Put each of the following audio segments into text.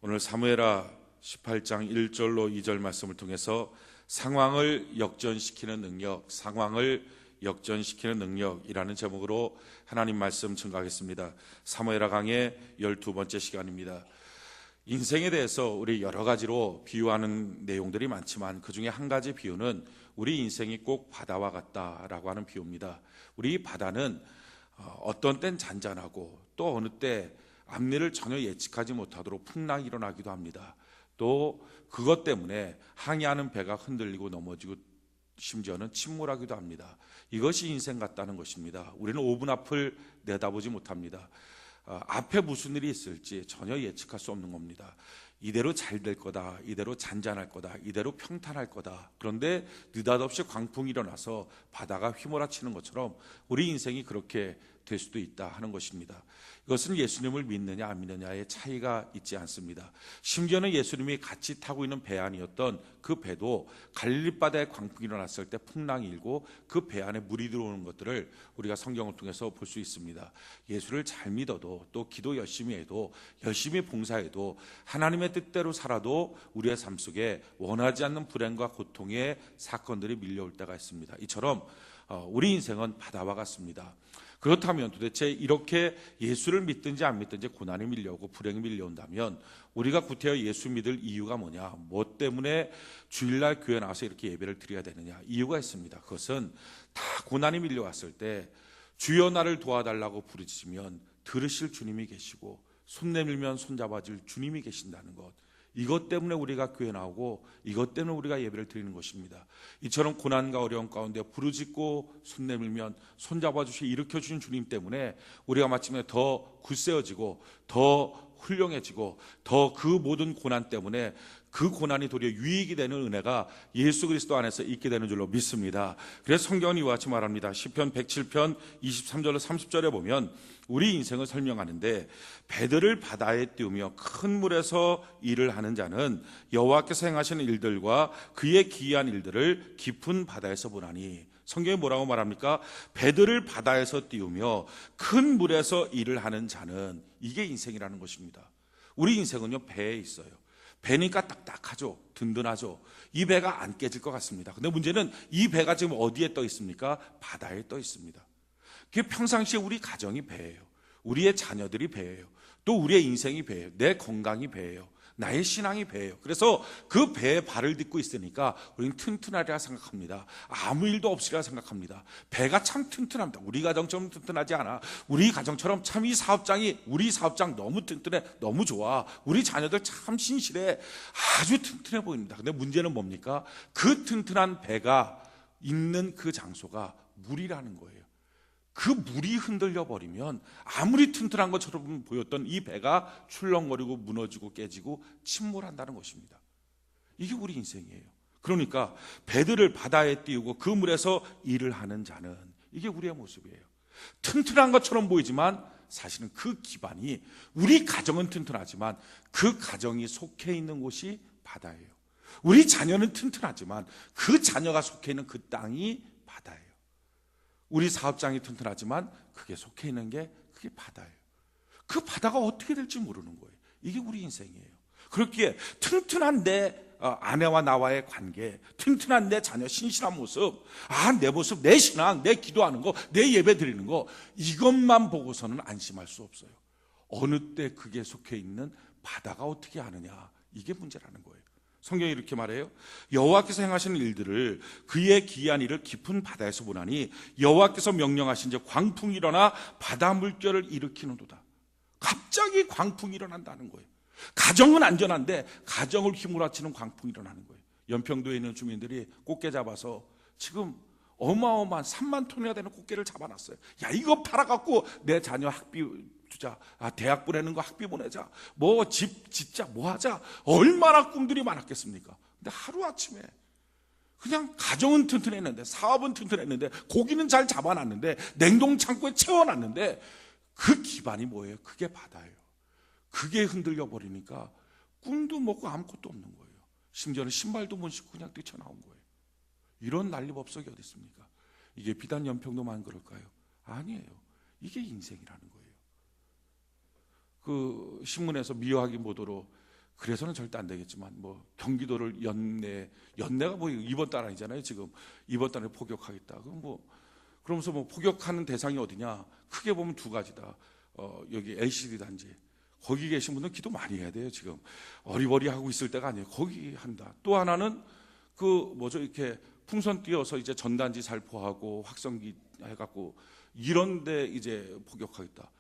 오늘 사무엘하 18장 1절로 2절 말씀을 통해서 상황을 역전시키는 능력이라는 제목으로 하나님 말씀 증거하겠습니다. 사무엘하 강의 12번째 시간입니다. 인생에 대해서 우리 여러 가지로 비유하는 내용들이 많지만 그 중에 한 가지 비유는 우리 인생이 꼭 바다와 같다라고 하는 비유입니다. 우리 바다는 어떤 땐 잔잔하고 또 어느 때 앞일을 전혀 예측하지 못하도록 풍랑이 일어나기도 합니다. 또 그것 때문에 항해하는 배가 흔들리고 넘어지고 심지어는 침몰하기도 합니다. 이것이 인생 같다는 것입니다. 우리는 5분 앞을 내다보지 못합니다. 앞에 무슨 일이 있을지 전혀 예측할 수 없는 겁니다. 이대로 잘 될 거다, 이대로 잔잔할 거다, 이대로 평탄할 거다. 그런데 느닷없이 광풍이 일어나서 바다가 휘몰아치는 것처럼 우리 인생이 그렇게 될 수도 있다 하는 것입니다. 이것은 예수님을 믿느냐 안 믿느냐의 차이가 있지 않습니다. 심지어는 예수님이 같이 타고 있는 배 안이었던 그 배도 갈릴리 바다에 광풍이 일어났을 때 풍랑이 일고 그 배 안에 물이 들어오는 것들을 우리가 성경을 통해서 볼 수 있습니다. 예수를 잘 믿어도 또 기도 열심히 해도 열심히 봉사해도 하나님의 뜻대로 살아도 우리의 삶 속에 원하지 않는 불행과 고통의 사건들이 밀려올 때가 있습니다. 이처럼 우리 인생은 바다와 같습니다. 그렇다면 도대체 이렇게 예수를 믿든지 안 믿든지 고난이 밀려오고 불행이 밀려온다면 우리가 구태여 예수 믿을 이유가 뭐냐? 뭐 때문에 주일날 교회 나와서 이렇게 예배를 드려야 되느냐? 이유가 있습니다. 그것은 다 고난이 밀려왔을 때 주여 나를 도와달라고 부르짖으면 들으실 주님이 계시고 손 내밀면 손잡아줄 주님이 계신다는 것, 이것 때문에 우리가 교회 나오고 이것 때문에 우리가 예배를 드리는 것입니다. 이처럼 고난과 어려움 가운데 부르짖고 손 내밀면 손잡아주시 일으켜주신 주님 때문에 우리가 마침내 더 굳세어지고 더 훌륭해지고 더 그 모든 고난 때문에 그 고난이 도리어 유익이 되는 은혜가 예수 그리스도 안에서 있게 되는 줄로 믿습니다. 그래서 성경은 이와 같이 말합니다. 시편 107편 23절로 30절에 보면 우리 인생을 설명하는데, 배들을 바다에 띄우며 큰 물에서 일을 하는 자는 여호와께서 행하시는 일들과 그의 기이한 일들을 깊은 바다에서 보나니. 성경이 뭐라고 말합니까? 배들을 바다에서 띄우며 큰 물에서 일을 하는 자는, 이게 인생이라는 것입니다. 우리 인생은요, 배에 있어요. 배니까 딱딱하죠, 든든하죠. 이 배가 안 깨질 것 같습니다. 근데 문제는 이 배가 지금 어디에 떠 있습니까? 바다에 떠 있습니다. 그게 평상시에 우리 가정이 배예요. 우리의 자녀들이 배예요. 또 우리의 인생이 배예요. 내 건강이 배예요. 나의 신앙이 배예요. 그래서 그 배에 발을 딛고 있으니까 우리는 튼튼하리라 생각합니다. 아무 일도 없으리라 생각합니다. 배가 참 튼튼합니다. 우리 가정처럼 튼튼하지 않아. 우리 가정처럼 참 우리 사업장 너무 튼튼해, 너무 좋아. 우리 자녀들 참 신실해, 아주 튼튼해 보입니다. 근데 문제는 뭡니까? 그 튼튼한 배가 있는 그 장소가 물이라는 거예요. 그 물이 흔들려 버리면 아무리 튼튼한 것처럼 보였던 이 배가 출렁거리고 무너지고 깨지고 침몰한다는 것입니다. 이게 우리 인생이에요. 그러니까 배들을 바다에 띄우고 그 물에서 일을 하는 자는, 이게 우리의 모습이에요. 튼튼한 것처럼 보이지만 사실은 그 기반이, 우리 가정은 튼튼하지만 그 가정이 속해 있는 곳이 바다예요. 우리 자녀는 튼튼하지만 그 자녀가 속해 있는 그 땅이 바다예요. 우리 사업장이 튼튼하지만 그게 속해 있는 게 그게 바다예요. 그 바다가 어떻게 될지 모르는 거예요. 이게 우리 인생이에요. 그렇기에 튼튼한 내 아내와 나와의 관계, 튼튼한 내 자녀 신실한 모습, 내 모습, 내 신앙, 내 기도하는 거, 내 예배 드리는 거, 이것만 보고서는 안심할 수 없어요. 어느 때 그게 속해 있는 바다가 어떻게 아느냐, 이게 문제라는 거예요. 성경이 이렇게 말해요. 여호와께서 행하시는 일들을, 그의 기이한 일을 깊은 바다에서 보나니 여호와께서 명령하신 즉 광풍이 일어나 바다 물결을 일으키는도다. 갑자기 광풍이 일어난다는 거예요. 가정은 안전한데 가정을 휘몰아치는 광풍이 일어나는 거예요. 연평도에 있는 주민들이 꽃게 잡아서 지금 어마어마한 3만 톤이나 되는 꽃게를 잡아놨어요. 야, 이거 팔아갖고 내 자녀 학비 주자, 대학 보내는 거 학비 보내자, 뭐 집 짓자, 뭐 하자, 얼마나 꿈들이 많았겠습니까? 근데 하루아침에 그냥 가정은 튼튼했는데, 사업은 튼튼했는데, 고기는 잘 잡아놨는데, 냉동창고에 채워놨는데 그 기반이 뭐예요? 그게 바다예요. 그게 흔들려 버리니까 꿈도 먹고 아무것도 없는 거예요. 심지어는 신발도 못 신고 그냥 뛰쳐나온 거예요. 이런 난리법석이 어디 있습니까? 이게 비단 연평도만 그럴까요? 아니에요. 이게 인생이라는 거예요. 그 신문에서 미화기 보도로 그래서는 절대 안 되겠지만 뭐 경기도를 연내가 뭐 이번 달 아니잖아요. 지금 이번 달에 포격하겠다. 그럼 뭐 그러면서 뭐 포격하는 대상이 어디냐? 크게 보면 두 가지다. 여기 LCD 단지 거기 계신 분들 기도 많이 해야 돼요. 지금 어리버리하고 있을 때가 아니에요. 거기 한다. 또 하나는 이렇게 풍선 띄워서 이제 전단지 살포하고 확성기 해갖고 이런데 이제 포격하겠다.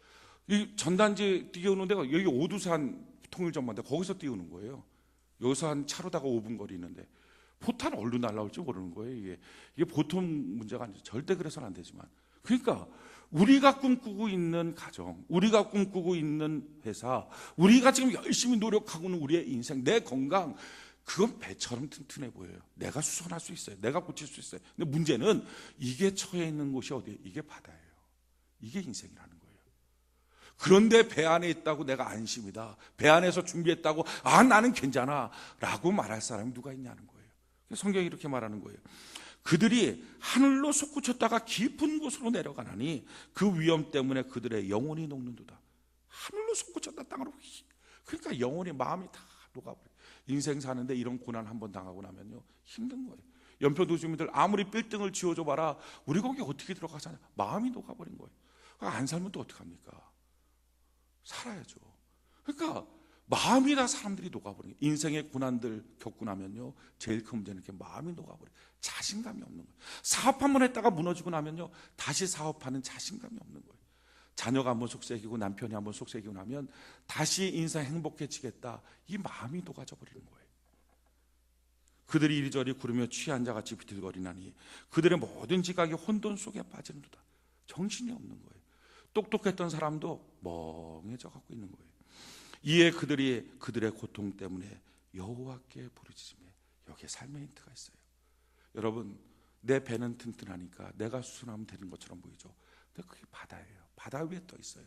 이 전단지 띄우는 데가 여기 오두산 통일전망대 거기서 띄우는 거예요. 여기서 한 차로다가 5분 거리 있는데 포탄 어디로 날라올지 모르는 거예요. 이게 보통 문제가 아니죠. 절대 그래서는 안 되지만. 그러니까 우리가 꿈꾸고 있는 가정, 우리가 꿈꾸고 있는 회사, 우리가 지금 열심히 노력하고 있는 우리의 인생, 내 건강, 그건 배처럼 튼튼해 보여요. 내가 수선할 수 있어요. 내가 고칠 수 있어요. 근데 문제는 이게 처해 있는 곳이 어디예요? 이게 바다예요. 이게 인생이라는 거예요. 그런데 배 안에 있다고 내가 안심이다. 배 안에서 준비했다고 나는 괜찮아 라고 말할 사람이 누가 있냐는 거예요. 성경이 이렇게 말하는 거예요. 그들이 하늘로 솟구쳤다가 깊은 곳으로 내려가나니 그 위험 때문에 그들의 영혼이 녹는도다. 하늘로 솟구쳤다 땅으로. 그러니까 영혼이 마음이 다 녹아버려요. 인생 사는데 이런 고난 한번 당하고 나면요 힘든 거예요. 연평도 주민들 아무리 빌딩을 지어줘 봐라 우리 거기 어떻게 들어가잖아요. 마음이 녹아버린 거예요. 안 살면 또 어떡합니까? 살아야죠. 그러니까 마음이 다 사람들이 녹아버려요. 인생의 고난들 겪고 나면요 제일 큰 문제는 이렇게 마음이 녹아버려요. 자신감이 없는 거예요. 사업 한번 했다가 무너지고 나면요 다시 사업하는 자신감이 없는 거예요. 자녀가 한번 속썩이고 남편이 한번 속썩이고 나면 다시 인생 행복해지겠다 이 마음이 녹아져 버리는 거예요. 그들이 이리저리 구르며 취한 자같이 비틀거리나니 그들의 모든 지각이 혼돈 속에 빠지는도다. 정신이 없는 거예요. 똑똑했던 사람도 멍해져 갖고 있는 거예요. 이에 그들이 그들의 고통 때문에 여호와께 부르짖으며 여기에 삶의 힌트가 있어요. 여러분 내 배는 튼튼하니까 내가 수선하면 되는 것처럼 보이죠. 근데 그게 바다예요. 바다 위에 떠 있어요.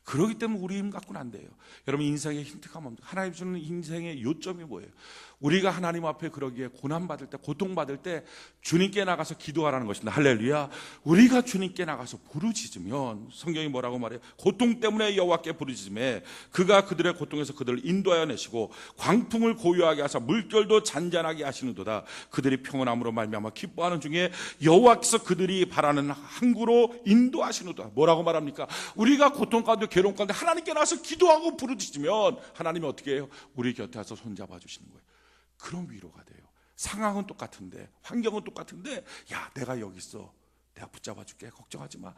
그렇기 때문에 우리 힘 갖고는 안 돼요. 여러분 인생의 힌트가 뭡니까? 하나님 주는 인생의 요점이 뭐예요? 우리가 하나님 앞에 그러기에 고난받을 때 고통받을 때 주님께 나가서 기도하라는 것입니다. 할렐루야. 우리가 주님께 나가서 부르짖으면 성경이 뭐라고 말해요? 고통 때문에 여호와께 부르짖으매 그가 그들의 고통에서 그들을 인도하여 내시고 광풍을 고요하게 하사 물결도 잔잔하게 하시는도다. 그들이 평온함으로 말미암아 기뻐하는 중에 여호와께서 그들이 바라는 항구로 인도하시는도다. 뭐라고 말합니까? 우리가 고통 가운데 괴로움 가운데 하나님께 나와서 기도하고 부르짖으면 하나님이 어떻게 해요? 우리 곁에 와서 손잡아 주시는 거예요. 그런 위로가 돼요. 상황은 똑같은데 환경은 똑같은데 야 내가 여기 있어. 내가 붙잡아 줄게. 걱정하지 마.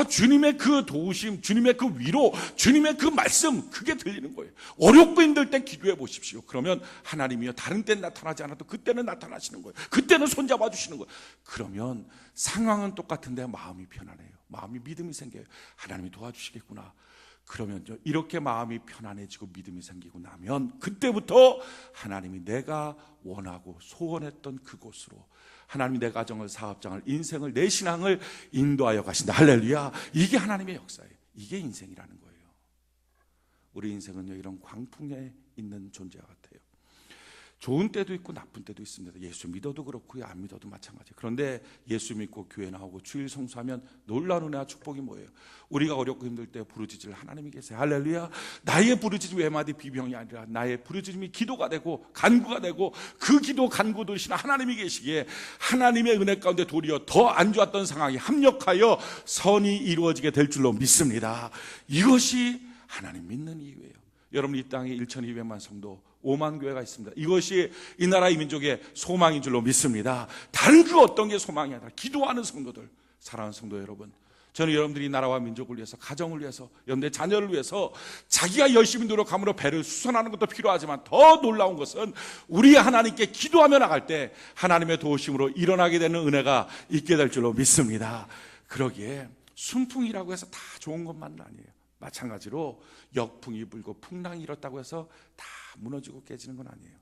주님의 그 도우심, 주님의 그 위로, 주님의 그 말씀 그게 들리는 거예요. 어렵고 힘들 때 기도해 보십시오. 그러면 하나님이요 다른 때는 나타나지 않아도 그때는 나타나시는 거예요. 그때는 손잡아 주시는 거예요. 그러면 상황은 똑같은데 마음이 편안해요. 마음이 믿음이 생겨요. 하나님이 도와주시겠구나. 그러면 이렇게 마음이 편안해지고 믿음이 생기고 나면 그때부터 하나님이 내가 원하고 소원했던 그곳으로 하나님이 내 가정을, 사업장을, 인생을, 내 신앙을 인도하여 가신다. 할렐루야. 이게 하나님의 역사예요. 이게 인생이라는 거예요. 우리 인생은요 이런 광풍에 있는 존재와 같아요. 좋은 때도 있고 나쁜 때도 있습니다. 예수 믿어도 그렇고요 안 믿어도 마찬가지예요. 그런데 예수 믿고 교회 나오고 주일 성수하면 놀라운 은혜와 축복이 뭐예요? 우리가 어렵고 힘들 때 부르짖을 하나님이 계세요. 할렐루야. 나의 부르짖음이 외마디 비병이 아니라 나의 부르짖음이 기도가 되고 간구가 되고 그 기도 간구 들으시는 하나님이 계시기에 하나님의 은혜 가운데 도리어 더 안 좋았던 상황이 합력하여 선이 이루어지게 될 줄로 믿습니다. 이것이 하나님 믿는 이유예요. 여러분 이 땅에 1,200만 성도 5만 교회가 있습니다. 이것이 이 나라 이 민족의 소망인 줄로 믿습니다. 다른 그 어떤 게 소망이 아니라 기도하는 성도들, 사랑하는 성도 여러분, 저는 여러분들이 나라와 민족을 위해서, 가정을 위해서, 여러분들의 자녀를 위해서 자기가 열심히 노력함으로 배를 수선하는 것도 필요하지만 더 놀라운 것은 우리 하나님께 기도하며 나갈 때 하나님의 도우심으로 일어나게 되는 은혜가 있게 될 줄로 믿습니다. 그러기에 순풍이라고 해서 다 좋은 것만은 아니에요. 마찬가지로 역풍이 불고 풍랑이 일었다고 해서 다 무너지고 깨지는 건 아니에요.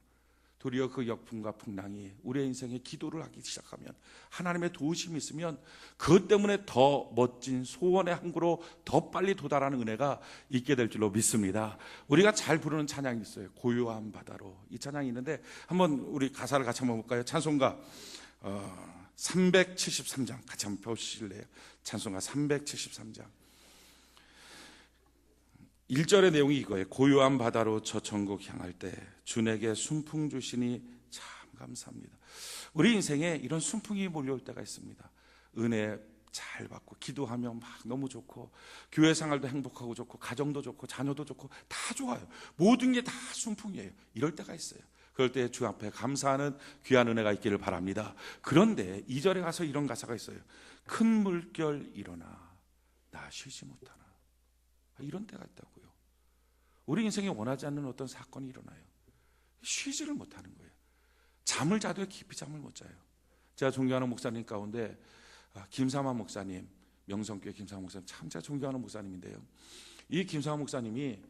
도리어 그 역풍과 풍랑이 우리의 인생에 기도를 하기 시작하면 하나님의 도우심이 있으면 그것 때문에 더 멋진 소원의 항구로 더 빨리 도달하는 은혜가 있게 될 줄로 믿습니다. 우리가 잘 부르는 찬양이 있어요. 고요한 바다로. 이 찬양이 있는데 한번 우리 가사를 같이 한번 볼까요? 찬송가 373장 같이 한번 펴주실래요? 찬송가 373장. 1절의 내용이 이거예요. 고요한 바다로 저 천국 향할 때 주에게 순풍 주시니 참 감사합니다. 우리 인생에 이런 순풍이 몰려올 때가 있습니다. 은혜 잘 받고 기도하며 막 너무 좋고 교회 생활도 행복하고 좋고 가정도 좋고 자녀도 좋고 다 좋아요. 모든 게 다 순풍이에요. 이럴 때가 있어요. 그럴 때 주 앞에 감사하는 귀한 은혜가 있기를 바랍니다. 그런데 2절에 가서 이런 가사가 있어요. 큰 물결 일어나 나 쉬지 못하나. 이런 때가 있다고요. 우리 인생에 원하지 않는 어떤 사건이 일어나요. 쉬지를 못하는 거예요. 잠을 자도 깊이 잠을 못 자요. 제가 존경하는 목사님 가운데 김삼환 목사님, 명성교회 김삼환 목사님, 참 제가 존경하는 목사님인데요. 이 김삼환 목사님이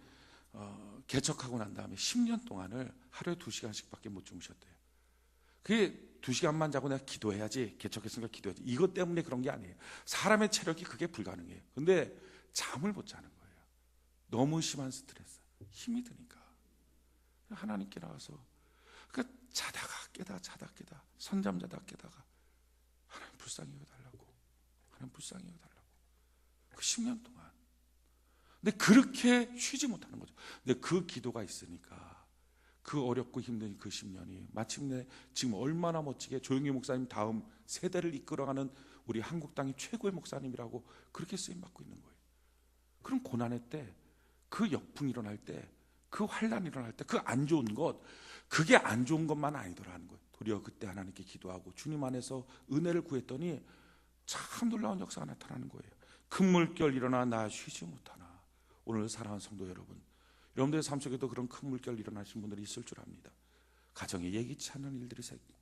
개척하고 난 다음에 10년 동안을 하루에 2시간씩밖에 못 주무셨대요. 그게 2시간만 자고 내가 기도해야지, 개척했으니까 기도해야지, 이것 때문에 그런 게 아니에요. 사람의 체력이 그게 불가능해요. 근데 잠을 못 자는 거예요. 너무 심한 스트레스, 힘이 드니까. 하나님께 나와서 그러니까 자다가 깨다, 자다가 깨다, 선잠 자다가 깨다가 하나님 불쌍히 여겨달라고, 하나님 불쌍히 여겨달라고. 그 10년 동안. 근데 그렇게 쉬지 못하는 거죠. 근데 그 기도가 있으니까 그 어렵고 힘든 그 10년이 마침내 지금 얼마나 멋지게 조용희 목사님 다음 세대를 이끌어가는 우리 한국 땅의 최고의 목사님이라고 그렇게 쓰임받고 있는 거예요. 그럼 고난의 때, 그 역풍이 일어날 때, 그 환란이 일어날 때, 그 안 좋은 것, 그게 안 좋은 것만 아니더라는 거예요. 도리어 그때 하나님께 기도하고 주님 안에서 은혜를 구했더니 참 놀라운 역사가 나타나는 거예요. 큰 물결 일어나 나 쉬지 못하나. 오늘 사랑하는 성도 여러분, 여러분들의 삶 속에도 그런 큰 물결 일어나신 분들이 있을 줄 압니다. 가정에 예기치 않은 일들이 생기고,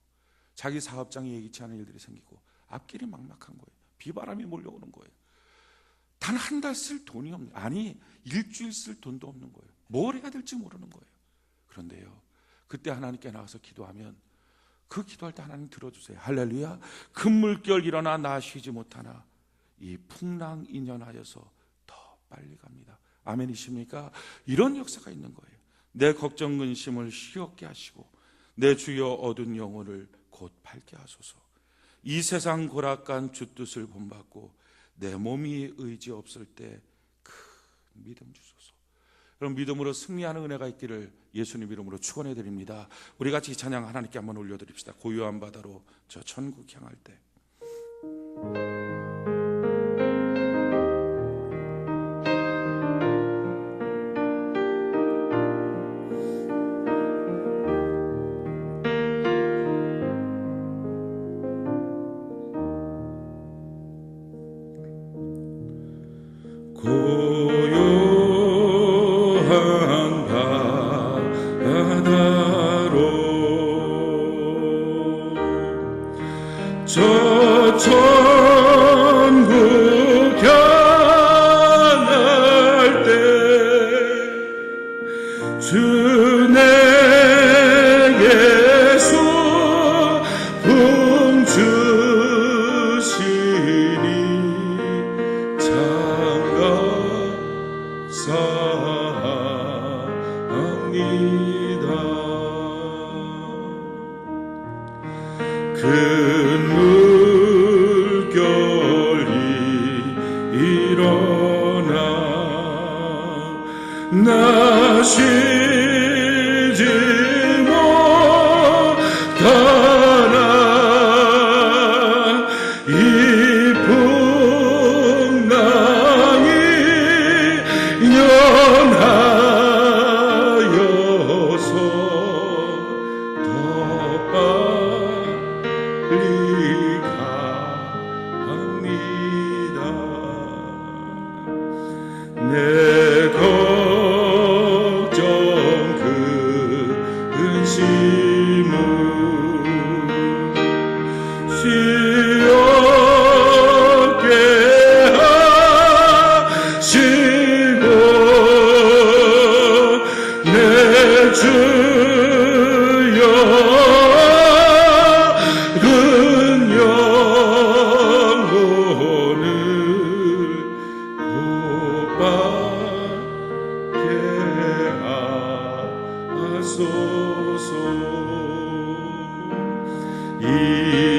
자기 사업장에 예기치 않은 일들이 생기고, 앞길이 막막한 거예요. 비바람이 몰려오는 거예요. 단 한 달 쓸 돈이 없는, 아니 일주일 쓸 돈도 없는 거예요. 뭘 해야 될지 모르는 거예요. 그런데요, 그때 하나님께 나가서 기도하면 그 기도할 때 하나님 들어주세요. 할렐루야. 큰 물결 일어나 나 쉬지 못하나 이 풍랑 인연하여서 더 빨리 갑니다. 아멘이십니까? 이런 역사가 있는 거예요. 내 걱정 근심을 쉬었게 하시고 내 주여 어두운 영혼을 곧 밝게 하소서. 이 세상 고락간 주 뜻을 본받고 내 몸이 의지 없을 때 큰 믿음 주소서. 그럼 믿음으로 승리하는 은혜가 있기를 예수님 이름으로 축원해 드립니다. 우리 같이 이 찬양 하나님께 한번 올려드립시다. 고요한 바다로 저 천국 향할 때. 고요한 바다로 저 천국 향할 때 주 내게 순풍 주시니 감사합니다. 큰 물결이 일어나 나 쉬지 못하나 이 풍랑이 연하여서 더 빨리 갑니다. 내 걱정 근심을 쉬었게 하시고 내 주여 어두운 영혼을 곧 밝게 하소서. 이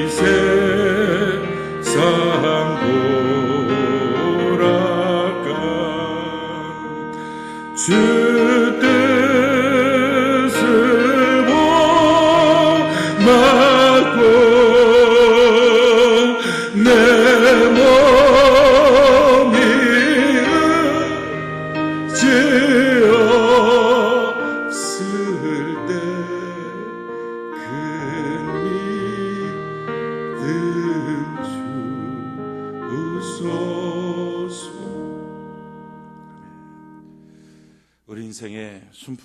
세상 고락간 주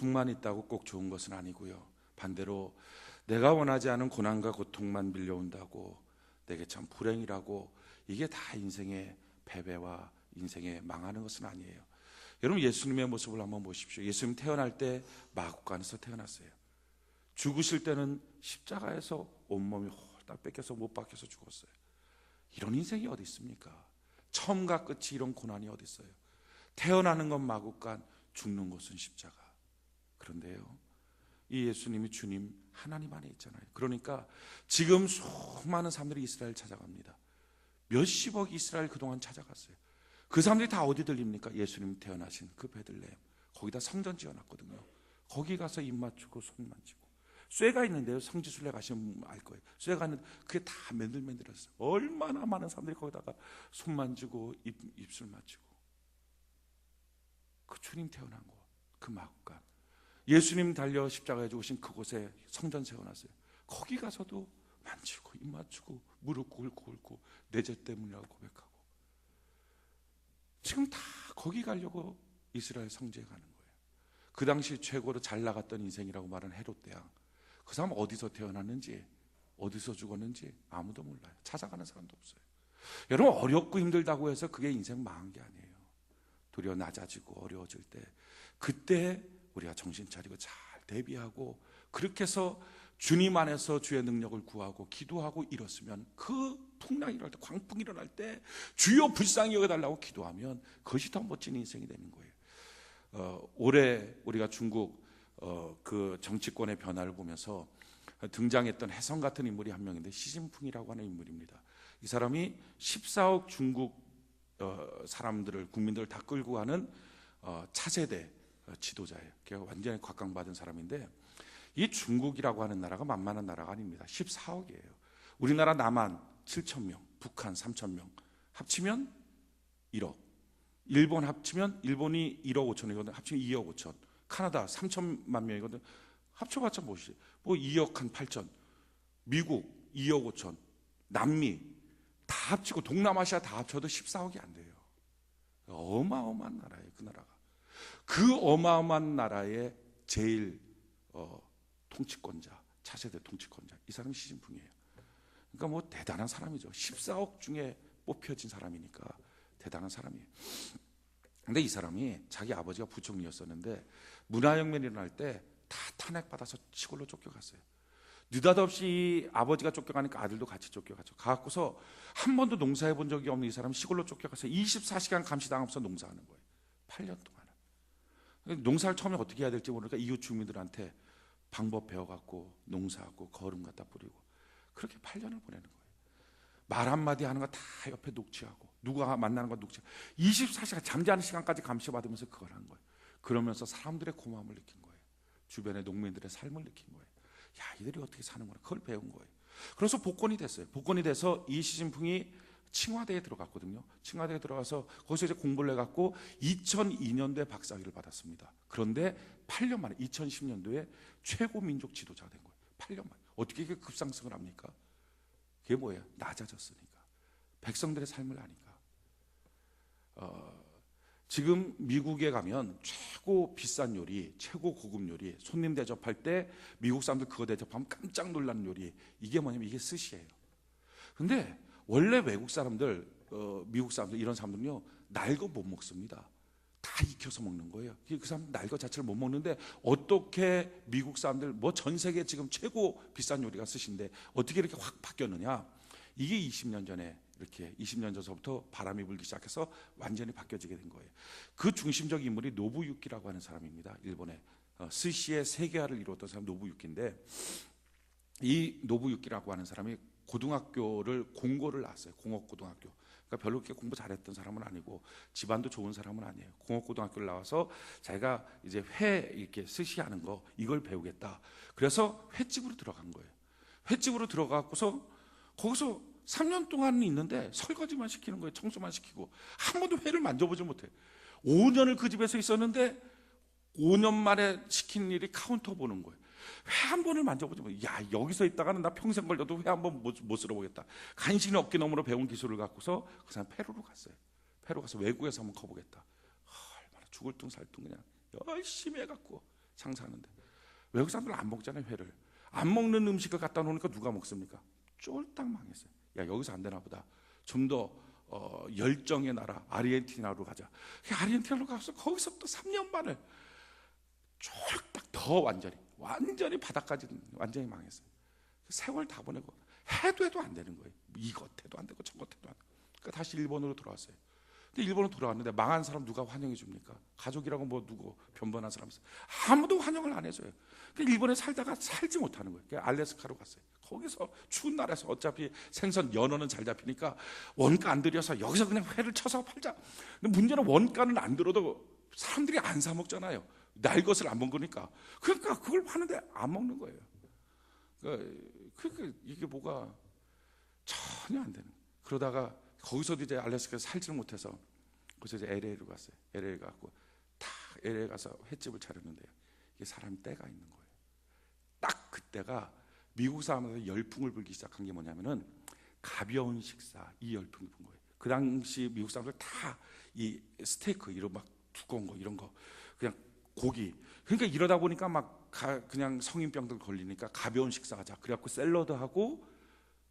복만 있다고 꼭 좋은 것은 아니고요. 반대로 내가 원하지 않은 고난과 고통만 밀려온다고 내게 참 불행이라고, 이게 다 인생의 패배와 인생의 망하는 것은 아니에요. 여러분, 예수님의 모습을 한번 보십시오. 예수님 태어날 때 마구간에서 태어났어요. 죽으실 때는 십자가에서 온몸이 홀딱 뺏겨서 못 박혀서 죽었어요. 이런 인생이 어디 있습니까? 처음과 끝이 이런 고난이 어디 있어요? 태어나는 건 마구간, 죽는 것은 십자가. 그런데요, 이 예수님이 주님 하나님 안에 있잖아요. 그러니까 지금 수많은 사람들이 이스라엘 찾아갑니다. 몇십억 이스라엘 그동안 찾아갔어요. 그 사람들이 다 어디 들립니까? 예수님 태어나신 그 베들레헴, 거기다 성전 지어놨거든요. 거기 가서 입 맞추고 손 만지고, 쇠가 있는데요, 성지순례 가시면 알 거예요. 쇠가 있는데 그게 다 맨들맨들했어요. 얼마나 많은 사람들이 거기다가 손 만지고 입술 맞추고. 그 주님 태어난 곳, 그 마구간, 예수님 달려 십자가에 죽으신 그곳에 성전 세워놨어요. 거기 가서도 만지고 입 맞추고 무릎 꿇고 내 죄 때문이라고 고백하고. 지금 다 거기 가려고 이스라엘 성지에 가는 거예요. 그 당시 최고로 잘 나갔던 인생이라고 말하는 헤롯 대왕, 그 사람 어디서 태어났는지 어디서 죽었는지 아무도 몰라요. 찾아가는 사람도 없어요. 여러분, 어렵고 힘들다고 해서 그게 인생 망한 게 아니에요. 도리어 낮아지고 어려워질 때, 그때 우리가 정신 차리고 잘 대비하고, 그렇게 해서 주님 안에서 주의 능력을 구하고 기도하고 이뤘으면, 그 풍랑이 일어날 때, 광풍이 일어날 때 주여 불쌍히 여겨달라고 기도하면 그것이 더 멋진 인생이 되는 거예요. 올해 우리가 중국 그 정치권의 변화를 보면서 등장했던 혜성 같은 인물이 한 명인데, 시진핑이라고 하는 인물입니다. 이 사람이 14억 중국 사람들을, 국민들을 다 끌고 가는 차세대 지도자예요. 걔가 완전히 곽강받은 사람인데, 이 중국이라고 하는 나라가 만만한 나라가 아닙니다. 14억이에요. 우리나라 남한 7천 명, 북한 3천 명 합치면 1억. 일본 합치면, 일본이 1억 5천이거든. 합치면 2억 5천. 카나다 3천만 명이거든. 합쳐봤자 뭐 2억 한 8천. 미국 2억 5천. 남미 다 합치고 동남아시아 다 합쳐도 14억이 안 돼요. 어마어마한 나라예요, 그 나라가. 그 어마어마한 나라의 제일 통치권자, 차세대 통치권자, 이 사람이 시진핑이에요. 그러니까 뭐 대단한 사람이죠. 14억 중에 뽑혀진 사람이니까 대단한 사람이에요. 근데 이 사람이 자기 아버지가 부총리였었는데 문화혁명이 일어날 때 다 탄핵받아서 시골로 쫓겨갔어요. 느닷없이 아버지가 쫓겨가니까 아들도 같이 쫓겨가죠. 가고서 한 번도 농사해 본 적이 없는 이 사람이 시골로 쫓겨가서 24시간 감시당하면서 농사하는 거예요. 8년 동안. 농사를 처음에 어떻게 해야 될지 모르니까 이웃 주민들한테 방법 배워갖고 농사하고 거름 갖다 뿌리고, 그렇게 8년을 보내는 거예요. 말 한마디 하는 거 다 옆에 녹취하고, 누가 만나는 거 녹취하고, 24시간 잠자는 시간까지 감시받으면서 그걸 한 거예요. 그러면서 사람들의 고마움을 느낀 거예요. 주변의 농민들의 삶을 느낀 거예요. 야, 이들이 어떻게 사는구나, 그걸 배운 거예요. 그래서 복권이 됐어요. 복권이 돼서 이 시진핑이 칭화대에 들어갔거든요. 칭화대에 들어가서 거기서 이제 공부를 해갖고 2002년도에 박사학위를 받았습니다. 그런데 8년 만에 2010년도에 최고 민족 지도자가 된 거예요. 8년 만에. 어떻게 이렇게 급상승을 합니까? 그게 뭐예요? 낮아졌으니까. 백성들의 삶을 아니까. 지금 미국에 가면 최고 비싼 요리, 최고 고급 요리, 손님 대접할 때 미국 사람들 그거 대접하면 깜짝 놀라는 요리, 이게 뭐냐면 이게 스시예요. 근데 원래 외국 사람들, 미국 사람들, 이런 사람들은요, 날 거 못 먹습니다. 다 익혀서 먹는 거예요. 그 사람 날 거 자체를 못 먹는데, 어떻게 미국 사람들, 뭐 전 세계 지금 최고 비싼 요리가 스시인데 어떻게 이렇게 확 바뀌었느냐? 이게 20년 전에, 이렇게 20년 전서부터 바람이 불기 시작해서 완전히 바뀌어지게 된 거예요. 그 중심적 인물이 노부유키라고 하는 사람입니다. 일본의 스시의 세계화를 이루었던 사람 노부유키인데, 이 노부유키라고 하는 사람이 고등학교를 공고를 나왔어요. 공업고등학교. 그러니까 별로 그렇게 공부 잘했던 사람은 아니고 집안도 좋은 사람은 아니에요. 공업고등학교를 나와서 자기가 이제 회 이렇게 스시하는 거, 이걸 배우겠다. 그래서 횟집으로 들어간 거예요. 횟집으로 들어가고서 거기서 3년 동안 있는데 설거지만 시키는 거예요. 청소만 시키고 한 번도 회를 만져보지 못해. 5년을 그 집에서 있었는데 5년 만에 시킨 일이 카운터 보는 거예요. 회 한 번을 만져보지 못해. 야, 여기서 있다가는 나 평생 걸려도 회 한 번 못 쓸어보겠다. 간신히 어깨너머로 배운 기술을 갖고서 그 사람 페루로 갔어요. 페루 가서 외국에서 한번 커보겠다. 얼마나 죽을 둥 살 둥 그냥 열심히 해갖고 장사하는데. 외국 사람들은 안 먹잖아요. 회를. 안 먹는 음식을 갖다 놓으니까 누가 먹습니까? 쫄딱 망했어요. 야, 여기서 안 되나 보다. 좀 더 열정의 나라 아르헨티나로 가자. 아르헨티나로 가서 거기서 또 3년 만에 쫄딱 더 완전히 바닥까지 완전히 망했어요. 세월 다 보내고 해도 안 되는 거예요. 이것 해도 안 되고 저것 해도 안 되고. 그러니까 다시 일본으로 돌아왔어요. 근데 일본으로 돌아왔는데 망한 사람 누가 환영해 줍니까? 가족이라고 뭐 누구 변변한 사람 있어요? 아무도 환영을 안 해줘요. 그러니까 일본에 살다가 살지 못하는 거예요. 그러니까 알래스카로 갔어요. 거기서 추운 나라에서 어차피 생선 연어는 잘 잡히니까 원가 안 들여서 여기서 그냥 회를 쳐서 팔자. 근데 문제는 원가는 안 들어도 사람들이 안 사 먹잖아요. 날 것을 안 먹으니까. 그러니까 그걸 파는데 안 먹는 거예요. 그러니까 이게 뭐가 전혀 안 되는 거예요. 그러다가 거기서도 이제 알래스카에서 살지를 못해서 그래서 이제 LA로 갔어요. LA 가고 다 LA 가서 횟집을 차렸는데요. 이게 사람이 때가 있는 거예요. 딱 그때가 미국 사람들이 열풍을 불기 시작한 게 뭐냐면은 가벼운 식사, 이 열풍이 불 거예요. 그 당시 미국 사람들 다 이 스테이크 이런 막 두꺼운 거 이런 거 그냥 고기. 그러니까 이러다 보니까 막 그냥 성인병들 걸리니까 가벼운 식사 하자. 그래갖고 샐러드하고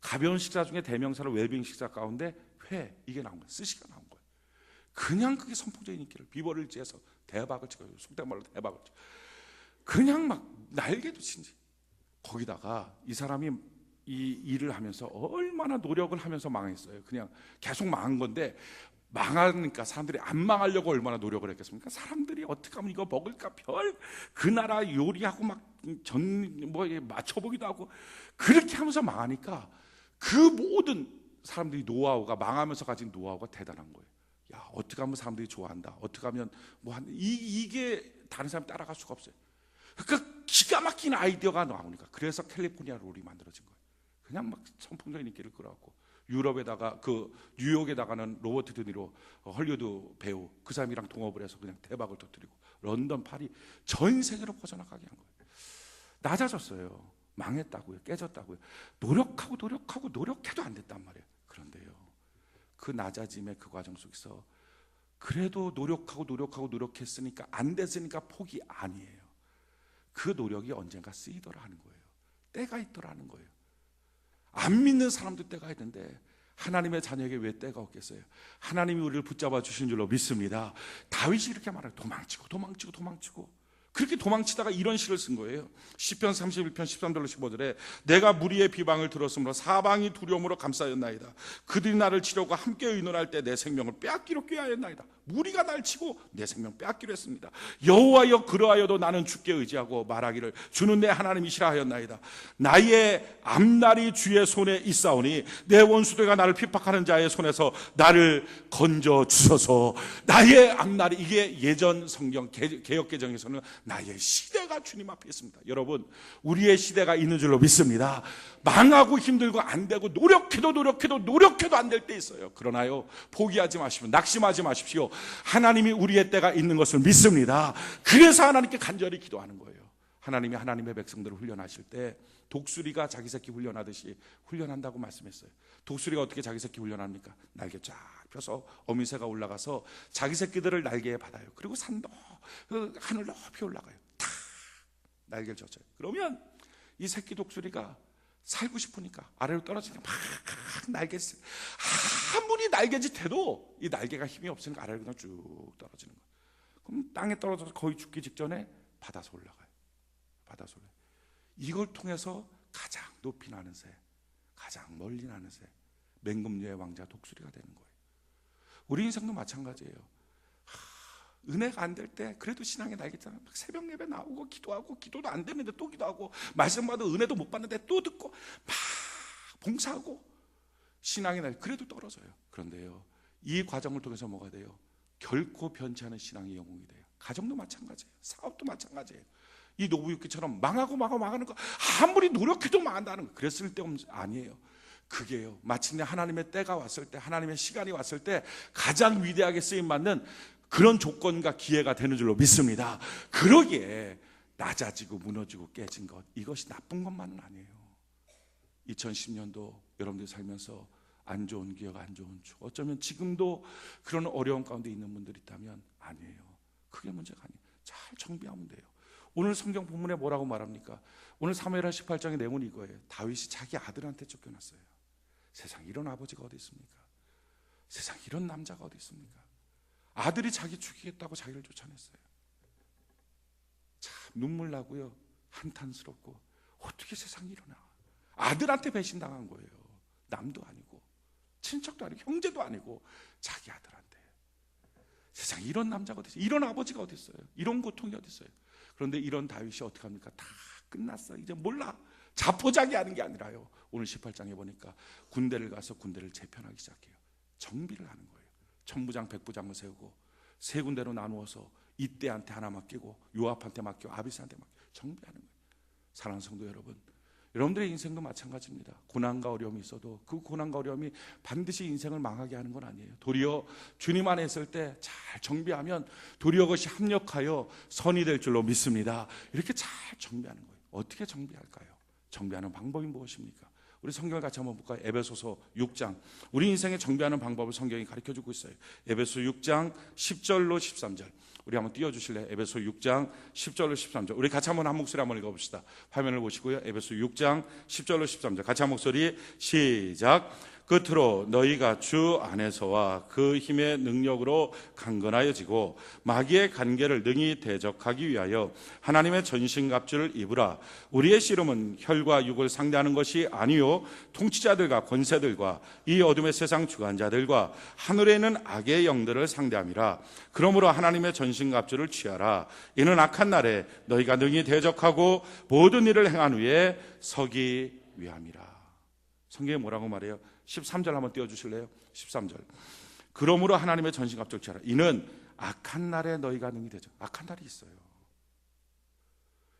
가벼운 식사 중에 대명사로 웰빙 식사 가운데 회 이게 나온 거예요. 스시가 나온 거예요. 그냥 그게 선풍적인 인기를 비버를 찌해서 대박을 치고 속된 말로 대박을 치고 그냥 막 날개도 친지. 거기다가 이 사람이 이 일을 하면서 얼마나 노력을 하면서 망했어요. 그냥 계속 망한 건데 망하니까 사람들이 안 망하려고 얼마나 노력을 했겠습니까? 사람들이 어떻게 하면 이거 먹을까 그 나라 요리하고 막 맞춰보기도 하고 그렇게 하면서 망하니까 그 모든 사람들이 노하우가 망하면서 가진 노하우가 대단한 거예요. 야, 어떻게 하면 사람들이 좋아한다. 어떻게 하면 이게 다른 사람 따라갈 수가 없어요. 그러니까 기가 막힌 아이디어가 나오니까 그래서 캘리포니아 롤이 만들어진 거예요. 그냥 막 선풍적인 인기를 끌어왔고 유럽에다가 그 뉴욕에다가는 로버트 드니로 헐리우드 배우 그 사람이랑 동업을 해서 그냥 대박을 터뜨리고 런던, 파리 전 세계로 퍼져나가게 한 거예요. 낮아졌어요. 망했다고요. 깨졌다고요. 노력해도 안 됐단 말이에요. 그런데요. 그 낮아짐의 그 과정 속에서 그래도 노력했으니까 안 됐으니까 포기 아니에요. 그 노력이 언젠가 쓰이더라 하는 거예요. 때가 있더라는 거예요. 안 믿는 사람도 때가 있는데 하나님의 자녀에게 왜 때가 없겠어요? 하나님이 우리를 붙잡아 주신 줄로 믿습니다. 다윗이 이렇게 말해요. 도망치고 그렇게 도망치다가 이런 시를 쓴 거예요. 시편 31편 13절로 15절에 내가 무리의 비방을 들었으므로 사방이 두려움으로 감싸였나이다. 그들이 나를 치려고 함께 의논할 때 내 생명을 빼앗기로 꾀하였나이다. 무리가 날 치고 내 생명 빼앗기로 했습니다. 여호와여 그러하여도 나는 주께 의지하고 말하기를 주는 내 하나님이시라 하였나이다. 나의 앞날이 주의 손에 있사오니 내 원수들과 나를 핍박하는 자의 손에서 나를 건져 주소서. 나의 앞날이 이게 예전 성경 개역개정에서는 나의 시대가 주님 앞에 있습니다. 여러분 우리의 시대가 있는 줄로 믿습니다. 망하고 힘들고 안 되고 노력해도 안 될 때 있어요. 그러나요 포기하지 마시고 낙심하지 마십시오. 하나님이 우리의 때가 있는 것을 믿습니다. 그래서 하나님께 간절히 기도하는 거예요. 하나님이 하나님의 백성들을 훈련하실 때 독수리가 자기 새끼 훈련하듯이 훈련한다고 말씀했어요. 독수리가 어떻게 자기 새끼 훈련합니까? 날개 쫙 펴서 어미새가 올라가서 자기 새끼들을 날개에 받아요. 그리고 하늘 높이 올라가요. 탁 날개를 젖혀요. 그러면 이 새끼 독수리가 살고 싶으니까 아래로 떨어지니까 막 날개짓 아무리 날개짓해도 이 날개가 힘이 없으니까 아래로 그냥 쭉 떨어지는 거예요. 그럼 땅에 떨어져서 거의 죽기 직전에 바다서 올라가요. 이걸 통해서 가장 높이 나는 새, 가장 멀리 나는 새, 맹금류의 왕자 독수리가 되는 거예요. 우리 인생도 마찬가지예요. 은혜가 안 될 때 그래도 신앙의 날개잖아요. 새벽 예배 나오고 기도하고 기도도 안 되는데 또 기도하고 말씀 받아도 은혜도 못 받는데 또 듣고 막 봉사하고 신앙의 날 그래도 떨어져요. 그런데요 이 과정을 통해서 뭐가 돼요? 결코 변치 않은 신앙의 영웅이 돼요. 가정도 마찬가지예요. 사업도 마찬가지예요. 이 노부유기처럼 망하는 거 아무리 노력해도 망한다는 거 그랬을 때 아니에요. 그게요 마침내 하나님의 때가 왔을 때 하나님의 시간이 왔을 때 가장 위대하게 쓰임받는 그런 조건과 기회가 되는 줄로 믿습니다. 그러기에 낮아지고 무너지고 깨진 것 이것이 나쁜 것만은 아니에요. 2010년도 여러분들이 살면서 안 좋은 기억 안 좋은 추억 어쩌면 지금도 그런 어려운 가운데 있는 분들이 있다면 아니에요. 그게 문제가 아니에요. 잘 정비하면 돼요. 오늘 성경 본문에 뭐라고 말합니까? 오늘 사무엘하 18장의 내용은 이거예요. 다윗이 자기 아들한테 쫓겨났어요. 세상에 이런 아버지가 어디 있습니까? 세상에 이런 남자가 어디 있습니까? 아들이 자기 죽이겠다고 자기를 쫓아냈어요. 참 눈물 나고요, 한탄스럽고, 어떻게 세상이 이러나. 아들한테 배신당한 거예요. 남도 아니고 친척도 아니고 형제도 아니고 자기 아들한테. 세상에 이런 남자가 어디 있어요? 이런 아버지가 어디 있어요? 이런 고통이 어디 있어요? 그런데 이런 다윗이 어떻게 합니까? 다 끝났어, 이제 몰라. 자포자기하는 게 아니라요, 오늘 18장에 보니까 군대를 가서 군대를 재편하기 시작해요. 정비를 하는 거예요. 천부장 백부장을 세우고 세 군데로 나누어서 이때한테 하나 맡기고 요압한테 맡기고 아비스한테 맡기고 정비하는 거예요. 사랑하는 성도 여러분, 여러분들의 인생도 마찬가지입니다. 고난과 어려움이 있어도 그 고난과 어려움이 반드시 인생을 망하게 하는 건 아니에요. 도리어 주님 안에 있을 때 잘 정비하면 도리어 그것이 합력하여 선이 될 줄로 믿습니다. 이렇게 잘 정비하는 거예요. 어떻게 정비할까요? 정비하는 방법이 무엇입니까? 우리 성경을 같이 한번 볼까요? 에베소서 6장. 우리 인생의 정비하는 방법을 성경이 가르쳐주고 있어요. 에베소 6장 10절로 13절. 우리 한번 띄워주실래요? 에베소 6장 10절로 13절. 우리 같이 한번 한 목소리 한번 읽어봅시다. 화면을 보시고요. 에베소 6장 10절로 13절. 같이 한 목소리 시작. 끝으로 너희가 주 안에서와 그 힘의 능력으로 강건하여지고 마귀의 간계를 능히 대적하기 위하여 하나님의 전신갑주를 입으라. 우리의 씨름은 혈과 육을 상대하는 것이 아니요 통치자들과 권세들과 이 어둠의 세상 주관자들과 하늘에 있는 악의 영들을 상대함이라. 그러므로 하나님의 전신갑주를 취하라. 이는 악한 날에 너희가 능히 대적하고 모든 일을 행한 후에 서기 위함이라. 성경에 뭐라고 말해요? 13절 한번 띄워주실래요? 13절. 그러므로 하나님의 전신갑주를 취하라. 이는 악한 날에 너희가 능히 되죠. 악한 날이 있어요.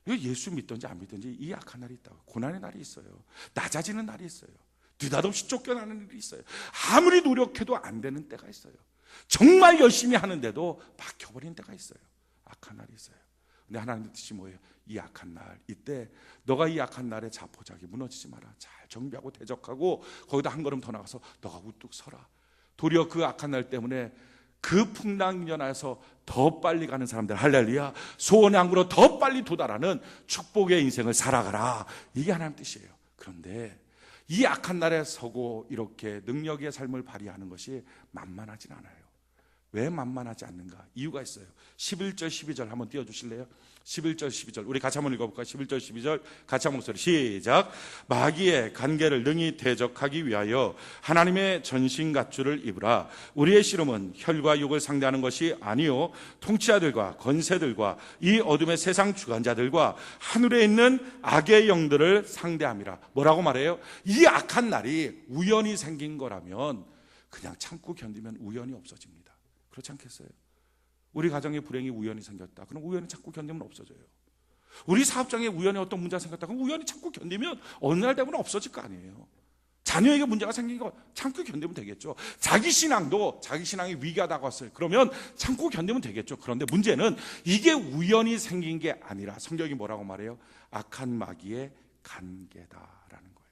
이거 예수 믿든지 안 믿든지 이 악한 날이 있다고. 고난의 날이 있어요. 낮아지는 날이 있어요. 느닷없이 쫓겨나는 일이 있어요. 아무리 노력해도 안 되는 때가 있어요. 정말 열심히 하는데도 막혀버린 때가 있어요. 악한 날이 있어요. 근데 하나님의 뜻이 뭐예요? 이 악한 날, 이때 너가 이 악한 날에 자포자기 무너지지 마라. 잘 정비하고 대적하고 거기다 한 걸음 더 나가서 너가 우뚝 서라. 도리어 그 악한 날 때문에 그 풍랑연화에서 더 빨리 가는 사람들, 할렐루야, 소원의 항구로 더 빨리 도달하는 축복의 인생을 살아가라. 이게 하나님 뜻이에요. 그런데 이 악한 날에 서고 이렇게 능력의 삶을 발휘하는 것이 만만하진 않아요. 왜 만만하지 않는가? 이유가 있어요. 11절 12절 한번 띄워주실래요? 11절 12절 우리 같이 한번 읽어볼까요? 11절 12절 같이 한 목소리 시작. 마귀의 간계를 능히 대적하기 위하여 하나님의 전신갑주를 입으라. 우리의 씨름은 혈과 육을 상대하는 것이 아니요 통치자들과 권세들과 이 어둠의 세상 주관자들과 하늘에 있는 악의 영들을 상대함이라. 뭐라고 말해요? 이 악한 날이 우연히 생긴 거라면 그냥 참고 견디면 우연이 없어집니다. 그렇지 않겠어요? 우리 가정에 불행이 우연히 생겼다. 그럼 우연히 참고 견디면 없어져요. 우리 사업장에 우연히 어떤 문제가 생겼다. 그럼 우연히 참고 견디면 어느 날 되면 없어질 거 아니에요. 자녀에게 문제가 생긴 거 참고 견디면 되겠죠. 자기 신앙도 자기 신앙이 위기가 다가왔어요. 그러면 참고 견디면 되겠죠. 그런데 문제는 이게 우연히 생긴 게 아니라 성경이 뭐라고 말해요? 악한 마귀의 간계다라는 거예요.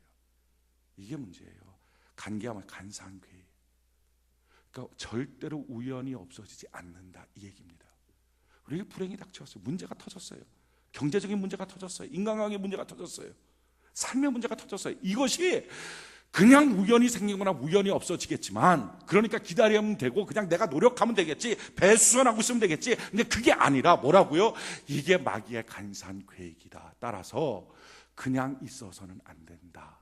이게 문제예요. 간계하면 간사한 괴. 그러니까 절대로 우연히 없어지지 않는다 이 얘기입니다. 우리에게 불행이 닥쳐왔어요. 문제가 터졌어요. 경제적인 문제가 터졌어요. 인간관계 문제가 터졌어요. 삶의 문제가 터졌어요. 이것이 그냥 우연히 생긴 거나 우연히 없어지겠지만, 그러니까 기다리면 되고 그냥 내가 노력하면 되겠지, 배수선하고 있으면 되겠지. 근데 그게 아니라 뭐라고요? 이게 마귀의 간사한 계획이다. 따라서 그냥 있어서는 안 된다.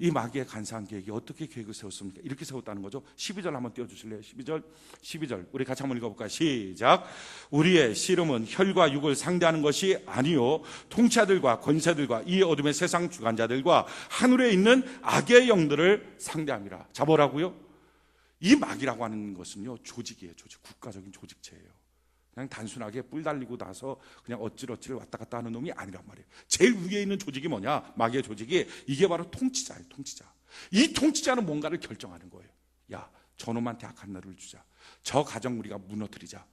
이 마귀의 간사한 계획이 어떻게 계획을 세웠습니까? 이렇게 세웠다는 거죠. 12절 한번 띄워주실래요? 12절 우리 같이 한번 읽어볼까요? 시작. 우리의 씨름은 혈과 육을 상대하는 것이 아니요 통치자들과 권세들과 이 어둠의 세상 주관자들과 하늘에 있는 악의 영들을 상대함이라. 자, 뭐라고요? 이 마귀라고 하는 것은요 조직이에요. 조직, 국가적인 조직체예요. 그냥 단순하게 뿔 달리고 나서 그냥 어찌를 왔다 갔다 하는 놈이 아니란 말이에요. 제일 위에 있는 조직이 뭐냐? 마귀의 조직이, 이게 바로 통치자예요. 통치자. 이 통치자는 뭔가를 결정하는 거예요. 야, 저놈한테 악한 날을 주자. 저 가정 우리가 무너뜨리자.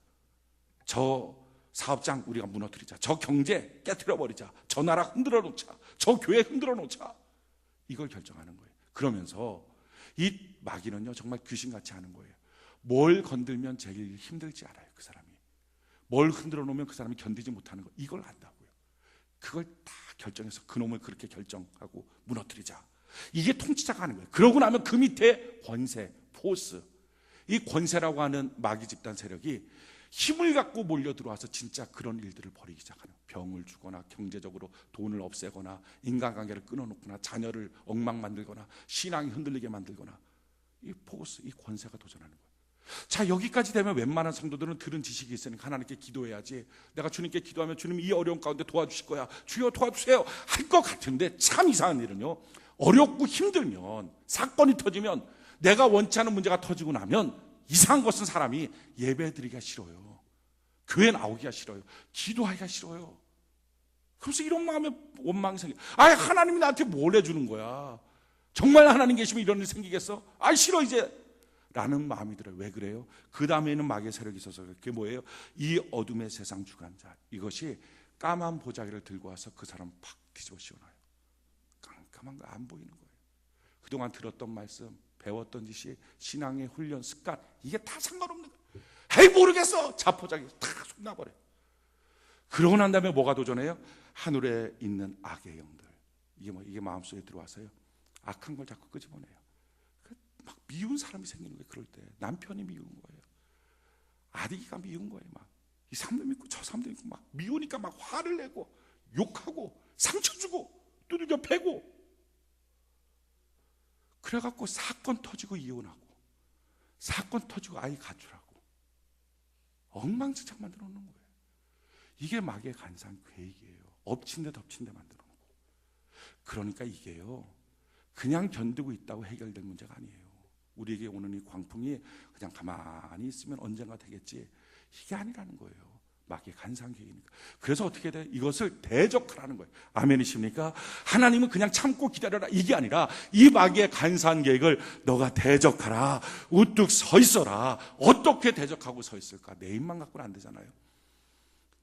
저 사업장 우리가 무너뜨리자. 저 경제 깨트려 버리자. 저 나라 흔들어 놓자. 저 교회 흔들어 놓자. 이걸 결정하는 거예요. 그러면서 이 마귀는요 정말 귀신같이 하는 거예요. 뭘 건들면 제일 힘들지 알아요. 그 사람이. 뭘 흔들어 놓으면 그 사람이 견디지 못하는 거, 이걸 안다고요. 그걸 다 결정해서 그놈을 그렇게 결정하고 무너뜨리자. 이게 통치자가 하는 거예요. 그러고 나면 그 밑에 권세, 포스, 이 권세라고 하는 마귀 집단 세력이 힘을 갖고 몰려 들어와서 진짜 그런 일들을 벌이기 시작하는, 병을 주거나 경제적으로 돈을 없애거나 인간관계를 끊어놓거나 자녀를 엉망 만들거나 신앙이 흔들리게 만들거나, 이 포스, 이 권세가 도전하는 거예요. 자, 여기까지 되면 웬만한 성도들은 들은 지식이 있으니까 하나님께 기도해야지, 내가 주님께 기도하면 주님 이 어려운 가운데 도와주실 거야, 주여 도와주세요 할 것 같은데, 참 이상한 일은요, 어렵고 힘들면, 사건이 터지면, 내가 원치 않은 문제가 터지고 나면 이상한 것은 사람이 예배드리기가 싫어요, 교회 나오기가 싫어요, 기도하기가 싫어요. 그래서 이런 마음에 원망이 생겨. 하나님이 나한테 뭘 해주는 거야, 정말 하나님 계시면 이런 일 생기겠어? 싫어 이제 라는 마음이 들어요. 왜 그래요? 그 다음에는 마귀의 세력이 있어서. 그게 뭐예요? 이 어둠의 세상 주관자, 이것이 까만 보자기를 들고 와서 그 사람 팍 뒤집어 씌워놔요. 깜깜한 거 안 보이는 거예요. 그동안 들었던 말씀, 배웠던 지식, 신앙의 훈련, 습관, 이게 다 상관없는 거예요. 모르겠어, 자포자기 다 손나버려요. 그러고 난 다음에 뭐가 도전해요? 하늘에 있는 악의 영들, 이게 마음속에 들어와서요, 악한 걸 자꾸 끄집어내요. 막 미운 사람이 생기는 거예요. 그럴 때 남편이 미운 거예요, 아들이가 미운 거예요. 막 이 사람도 믿고 저 사람도 믿고, 막 미우니까 막 화를 내고 욕하고 상처 주고 두들겨 패고, 그래갖고 사건 터지고 이혼하고, 사건 터지고 아이 가출하고, 엉망진창 만들어 놓는 거예요. 이게 마귀의 간사한 계획이에요. 엎친 데 덮친 데 만들어 놓고. 그러니까 이게요, 그냥 견디고 있다고 해결될 문제가 아니에요. 우리에게 오는 이 광풍이 그냥 가만히 있으면 언젠가 되겠지, 이게 아니라는 거예요. 마귀의 간사한 계획이니까. 그래서 어떻게 돼? 이것을 대적하라는 거예요. 아멘이십니까? 하나님은 그냥 참고 기다려라, 이게 아니라 이 마귀의 간사한 계획을 너가 대적하라, 우뚝 서 있어라. 어떻게 대적하고 서 있을까? 내 입만 갖고는 안 되잖아요.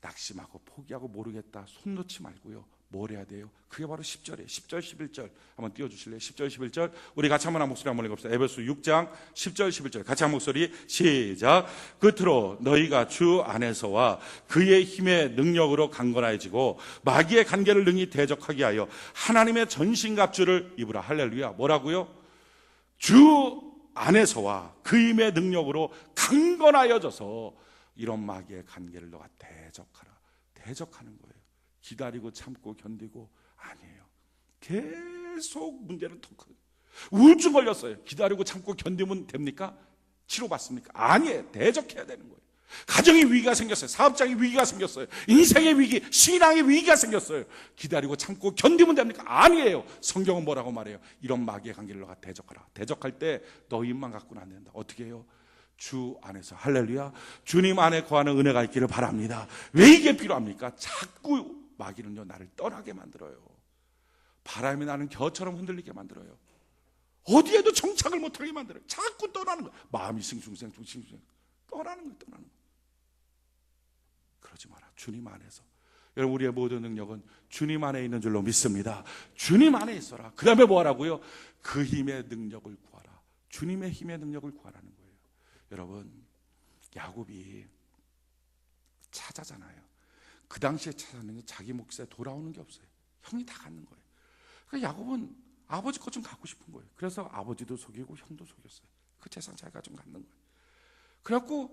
낙심하고 포기하고 모르겠다 손 놓지 말고요, 뭘 해야 돼요? 그게 바로 10절이에요. 10절 11절 한번 띄워주실래요? 10절 11절 우리 같이 한번 한 목소리 한번 읽읍시다. 에베소 6장 10절 11절 같이 한 목소리 시작. 끝으로 너희가 주 안에서와 그의 힘의 능력으로 강건해지고 마귀의 관계를 능히 대적하게 하여 하나님의 전신갑주를 입으라. 할렐루야. 뭐라고요? 주 안에서와 그 힘의 능력으로 강건하여져서 이런 마귀의 관계를 너가 대적하라. 대적하는 거예요. 기다리고 참고 견디고 아니에요. 계속 문제는 더 커요. 우울증 걸렸어요. 기다리고 참고 견디면 됩니까? 치료받습니까? 아니에요. 대적해야 되는 거예요. 가정의 위기가 생겼어요. 사업장의 위기가 생겼어요. 인생의 위기, 신앙의 위기가 생겼어요. 기다리고 참고 견디면 됩니까? 아니에요. 성경은 뭐라고 말해요? 이런 마귀의 관계를 너가 대적하라. 대적할 때 너 힘만 갖고는 안 된다. 어떻게 해요? 주 안에서. 할렐루야. 주님 안에 거하는 은혜가 있기를 바랍니다. 왜 이게 필요합니까? 자꾸 마귀는요, 나를 떠나게 만들어요. 바람이 나는 겨처럼 흔들리게 만들어요. 어디에도 정착을 못하게 만들어요. 자꾸 떠나는 거예요. 마음이 싱숭생 떠나는 거예요. 떠나는 거예요. 그러지 마라. 주님 안에서. 여러분, 우리의 모든 능력은 주님 안에 있는 줄로 믿습니다. 주님 안에 있어라. 그 다음에 뭐 하라고요? 그 힘의 능력을 구하라. 주님의 힘의 능력을 구하라는 거예요. 여러분, 야곱이 찾아잖아요. 그 당시에 찾았는데 자기 몫에 돌아오는 게 없어요. 형이 다 갖는 거예요. 그러니까 야곱은 아버지 것 좀 갖고 싶은 거예요. 그래서 아버지도 속이고 형도 속였어요. 그 재산 자기가 좀 갖는 거예요. 그래갖고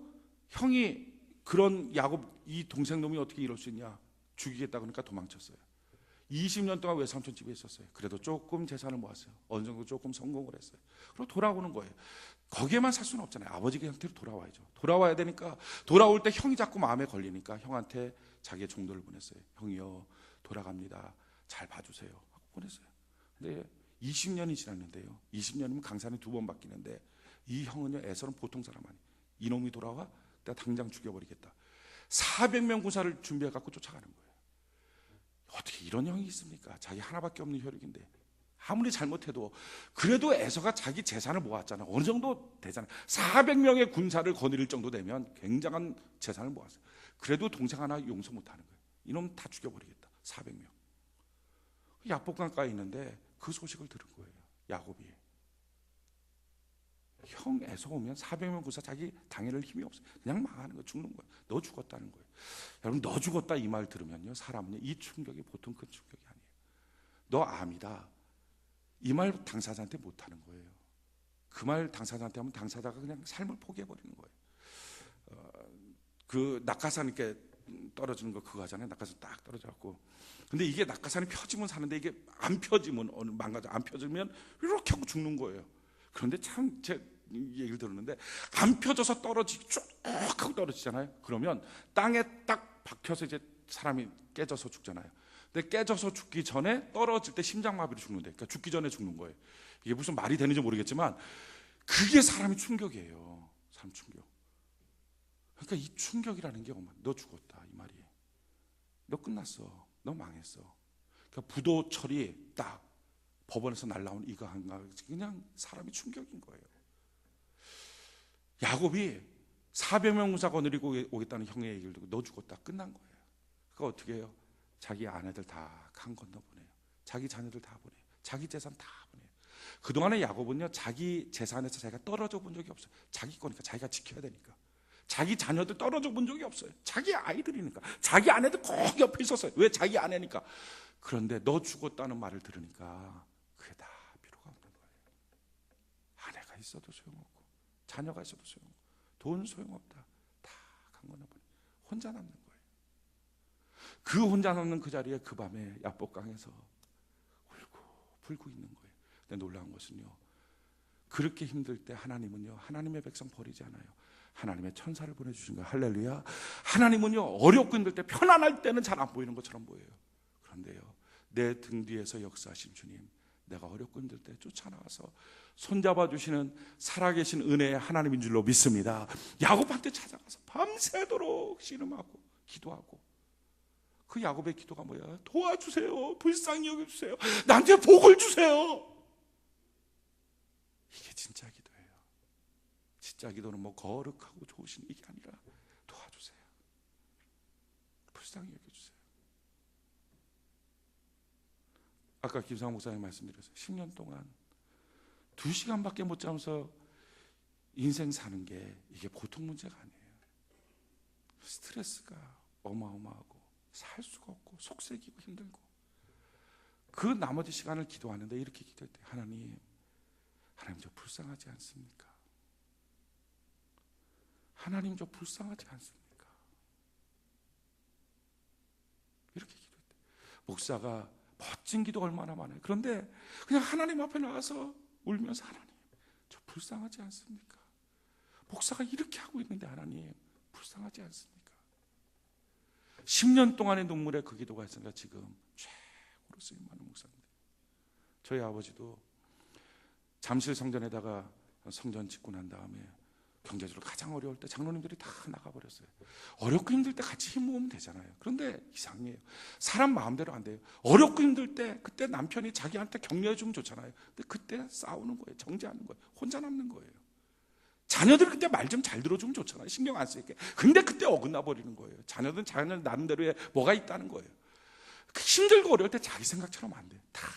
형이, 그런 야곱 이 동생 놈이 어떻게 이럴 수 있냐, 죽이겠다 그러니까 도망쳤어요. 20년 동안 외삼촌 집에 있었어요. 그래도 조금 재산을 모았어요. 어느 정도 조금 성공을 했어요. 그리고 돌아오는 거예요. 거기에만 살 수는 없잖아요. 아버지 곁으로 돌아와야죠. 돌아와야 되니까, 돌아올 때 형이 자꾸 마음에 걸리니까 형한테 자기의 종도를 보냈어요. 형이요, 돌아갑니다. 잘 봐주세요. 하고 보냈어요. 근데 20년이 지났는데요, 20년이면 강산이 2번 바뀌는데 이 형은요, 에서는 보통 사람 아니에요. 이놈이 돌아와? 내가 당장 죽여버리겠다. 400명 군사를 준비해갖고 쫓아가는 거예요. 어떻게 이런 형이 있습니까? 자기 하나밖에 없는 혈육인데. 아무리 잘못해도 그래도 에서가 자기 재산을 모았잖아요. 어느 정도 되잖아요. 400명의 군사를 거느릴 정도 되면 굉장한 재산을 모았어요. 그래도 동생 하나 용서 못하는 거예요. 이놈 다 죽여버리겠다. 400명. 야복강가에 있는데 그 소식을 들은 거예요. 야곱이. 형 에서 오면 400명 구사 자기 당해낼 힘이 없어. 그냥 망하는 거예요. 죽는 거예요. 너 죽었다는 거예요. 여러분, 너 죽었다 이 말 들으면요, 사람은요, 이 충격이 보통 큰 충격이 아니에요. 너 암이다 이 말 당사자한테 못하는 거예요. 그 말 당사자한테 하면 당사자가 그냥 삶을 포기해버리는 거예요. 그 낙하산 이렇게 떨어지는 거 그거 하잖아요. 낙하산 딱 떨어져갖고, 근데 이게 낙하산이 펴지면 사는데 이게 안 펴지면 망가져. 안 펴지면 이렇게 하고 죽는 거예요. 그런데 참 제 얘기를 들었는데, 안 펴져서 떨어지기 쭉 하고 떨어지잖아요. 그러면 땅에 딱 박혀서 이제 사람이 깨져서 죽잖아요. 근데 깨져서 죽기 전에 떨어질 때 심장마비로 죽는데, 그러니까 죽기 전에 죽는 거예요. 이게 무슨 말이 되는지 모르겠지만 그게 사람의 충격이에요. 사람 충격. 그러니까 이 충격이라는 게 너 죽었다 이 말이에요. 너 끝났어. 너 망했어. 그러니까 부도 처리 딱 법원에서 날라온 이거 한가, 그냥 사람이 충격인 거예요. 야곱이 400명 군사 거느리고 오겠다는 형의 얘기를 듣고 너 죽었다 끝난 거예요. 그러니까 어떻게 해요? 자기 아내들 다 강 건너보내요. 자기 자녀들 다 보내요. 자기 재산 다 보내요. 그동안에 야곱은요, 자기 재산에서 자기가 떨어져 본 적이 없어요. 자기 거니까 자기가 지켜야 되니까. 자기 자녀들 떨어져 본 적이 없어요. 자기 아이들이니까. 자기 아내들 꼭 옆에 있었어요. 왜? 자기 아내니까. 그런데 너 죽었다는 말을 들으니까 그게 다 필요가 없는 거예요. 아내가 있어도 소용없고 자녀가 있어도 소용없고 돈 소용없다. 다 강 건너버려. 혼자 남는 거예요. 그 혼자 남는 그 자리에 그 밤에 야복강에서 울고 불고 있는 거예요. 근데 놀라운 것은요, 그렇게 힘들 때 하나님은요, 하나님의 백성 버리지 않아요. 하나님의 천사를 보내주신 거예요. 할렐루야. 하나님은요, 어렵고 힘들 때, 편안할 때는 잘 안 보이는 것처럼 보여요. 그런데요, 내 등 뒤에서 역사하신 주님, 내가 어렵고 힘들 때 쫓아나와서 손잡아 주시는 살아계신 은혜의 하나님인 줄로 믿습니다. 야곱한테 찾아가서 밤새도록 씨름하고 기도하고, 그 야곱의 기도가 뭐야? 도와주세요. 불쌍히 여겨주세요. 나한테 복을 주세요. 이게 진짜 기도예요. 진짜 기도는 뭐 거룩하고 좋으신 이게 아니라 도와주세요. 불쌍히 여겨주세요. 아까 김상호 목사님 말씀드렸어요. 10년 동안 2시간밖에 못 자면서 인생 사는 게 이게 보통 문제가 아니에요. 스트레스가 어마어마하고 살 수가 없고 속색이고 힘들고, 그 나머지 시간을 기도하는데 이렇게 기도할 때, 하나님 저 불쌍하지 않습니까? 하나님 저 불쌍하지 않습니까? 이렇게 기도할 때 목사가 멋진 기도가 얼마나 많아요. 그런데 그냥 하나님 앞에 나와서 울면서, 하나님 저 불쌍하지 않습니까? 목사가 이렇게 하고 있는데 하나님 불쌍하지 않습니까? 10년 동안의 눈물에 그 기도가 있으니까 지금 최고로 쓰임받는 목사입니다. 저희 아버지도 잠실 성전에다가 성전 짓고 난 다음에 경제적으로 가장 어려울 때 장로님들이 다 나가버렸어요. 어렵고 힘들 때 같이 힘 모으면 되잖아요. 그런데 이상해요. 사람 마음대로 안 돼요. 어렵고 힘들 때 그때 남편이 자기한테 격려해 주면 좋잖아요. 근데 그때 싸우는 거예요. 정죄하는 거예요. 혼자 남는 거예요. 자녀들 그때 말 좀 잘 들어주면 좋잖아요. 신경 안 쓰게. 근데 그때 어긋나 버리는 거예요. 자녀들은 자녀 나름대로의 뭐가 있다는 거예요. 힘들고 어려울 때 자기 생각처럼 안 돼. 다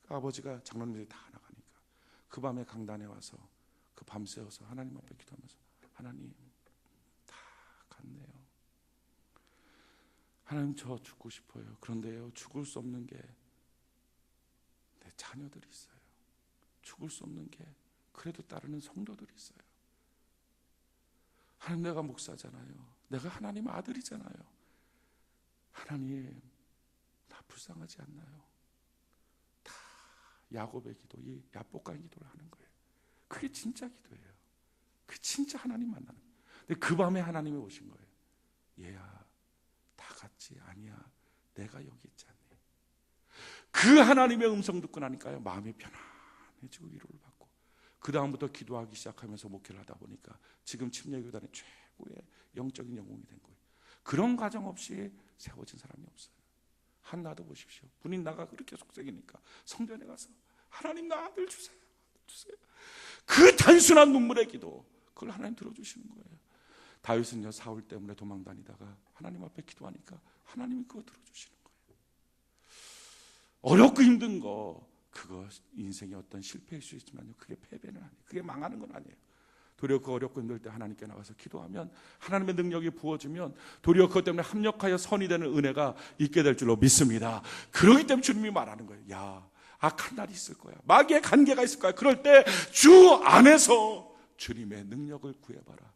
아버지가 장로님들이 다 나가니까 그 밤에 강단에 와서 그 밤새워서 하나님 앞에 기도하면서, 하나님 다 갔네요. 하나님 저 죽고 싶어요. 그런데요, 죽을 수 없는 게 내 자녀들이 있어요. 죽을 수 없는 게 그래도 따르는 성도들이 있어요. 하나님 내가 목사잖아요. 내가 하나님 아들이잖아요. 하나님 나 불쌍하지 않나요? 다 야곱의 기도, 이 야복강 기도를 하는 거예요. 그게 진짜 기도예요. 그 진짜 하나님 만나는 거예요. 근데 그 밤에 하나님이 오신 거예요. 얘야 다 갔지? 아니야, 내가 여기 있지 않니? 그 하나님의 음성 듣고 나니까요, 마음이 편안해지고 위로를 받고, 그 다음부터 기도하기 시작하면서 목회를 하다 보니까 지금 침례교단의 최고의 영적인 영웅이 된 거예요. 그런 과정 없이 세워진 사람이 없어요. 한나도 보십시오. 본인 나가 그렇게 속색이니까 성전에 가서 하나님 나 아들 주세요. 그 단순한 눈물의 기도, 그걸 하나님 들어주시는 거예요. 다윗은요, 사울 때문에 도망 다니다가 하나님 앞에 기도하니까 하나님이 그거 들어주시는 거예요. 어렵고 힘든 거, 그거 인생의 어떤 실패일 수 있지만요, 그게 패배는 아니에요. 그게 망하는 건 아니에요. 도리어 그 어렵고 힘들 때 하나님께 나가서 기도하면 하나님의 능력이 부어지면 도리어 그것 때문에 합력하여 선이 되는 은혜가 있게 될 줄로 믿습니다. 그렇기 때문에 주님이 말하는 거예요. 야, 악한 날이 있을 거야. 마귀의 관계가 있을 거야. 그럴 때 주 안에서 주님의 능력을 구해봐라.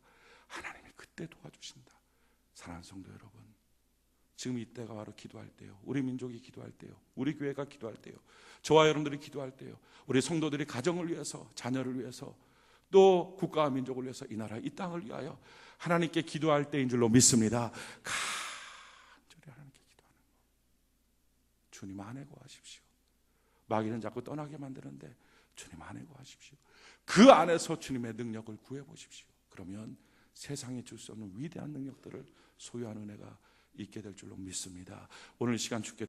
하나님이 그때 도와주신다. 사랑하는 성도 여러분, 지금 이때가 바로 기도할 때요. 우리 민족이 기도할 때요. 우리 교회가 기도할 때요. 저와 여러분들이 기도할 때요. 우리 성도들이 가정을 위해서, 자녀를 위해서, 또 국가와 민족을 위해서, 이 나라, 이 땅을 위하여 하나님께 기도할 때인 줄로 믿습니다. 간절히 하나님께 기도하는 거. 주님 안에 거하십시오. 마귀는 자꾸 떠나게 만드는데 주님 안에 거하십시오. 그 안에서 주님의 능력을 구해보십시오. 그러면 세상에 줄 수 없는 위대한 능력들을 소유하는 은혜가 있게 될 줄로 믿습니다. 오늘 시간 주께